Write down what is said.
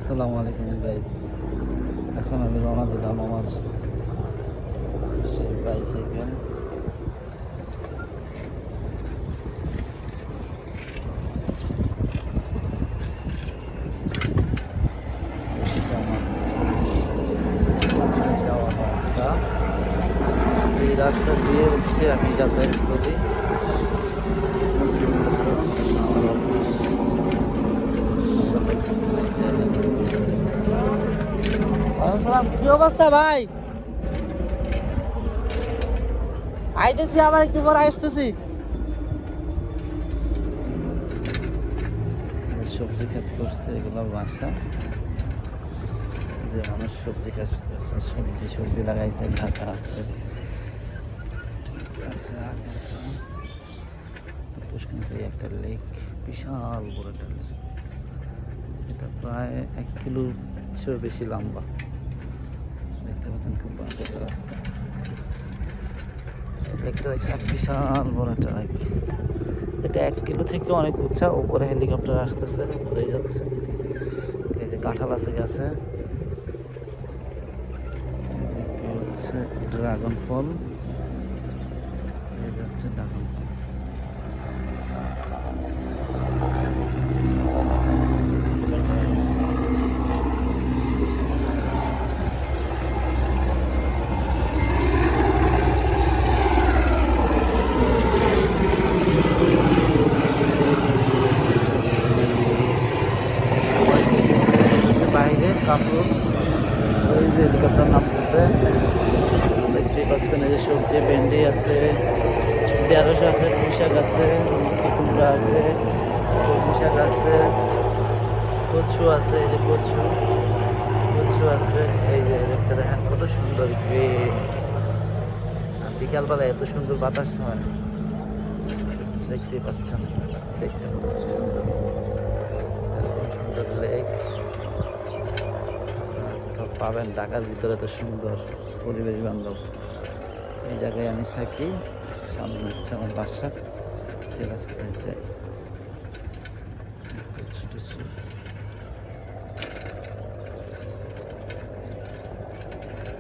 আসসালামু আলাইকুম ভাই। এখন আমি রওনা দিলাম আমার সেই বাইসাইকেল। আমার যাওয়ার রাস্তা, এই রাস্তা দিয়ে হচ্ছে আমি যাতায়াত করি। আমার অফিস কি অবস্থা ভাই? আইতেছি, আবার একটু পরে আসতেছি। সবজি ক্ষেত করছে, এগুলো বাসা যে মানুষ সবজি চাষ করছে, সবজি লাগাইছে, ঢাকা আছে একটা লেক, বিশাল বড় একটা লেক। এটা প্রায় 1 কিলোর চেয়েও বেশি লম্বা। দেখতে পাচ্ছেন খুব বাঁকের রাস্তা। লেকটা দেখছেন, বিশাল বড় একটা লেক। এটা 1 কিলো থেকে অনেক উঁচা, উপরে হেলিকপ্টার আসতেছে, বোঝাই যাচ্ছে। এই যে কাঁঠাল আছে গাছে, হচ্ছে ড্রাগন ফল, এই হচ্ছে ড্রাগন ফল। বাইরে কাপড়, ওই যে হেলিকপ্টার নামতেছে, দেখতেই পাচ্ছেন। এই যে সবজি, ভেন্ডি আছে, ঢেঁড়স আছে, পুঁইশাক আছে, মিষ্টি কুমড়া আছে, পুঁইশাক আছে, কচু আছে। এই যে কচু আছে। এই যে দেখতে দেখেন কত সুন্দর গ্রিন। আর বিকালবেলায় এত সুন্দর বাতাস হয়, দেখতেই পাচ্ছেন। দেখতে কত সুন্দর, এরকম সুন্দর লেক কোথাও পাবেন ঢাকার ভিতরে। এত সুন্দর পরিবেশ বান্ধব এই জায়গায় আমি থাকি। সামনে হচ্ছে আমার বাসা, এই রাস্তায় যাই। ছোট ছোট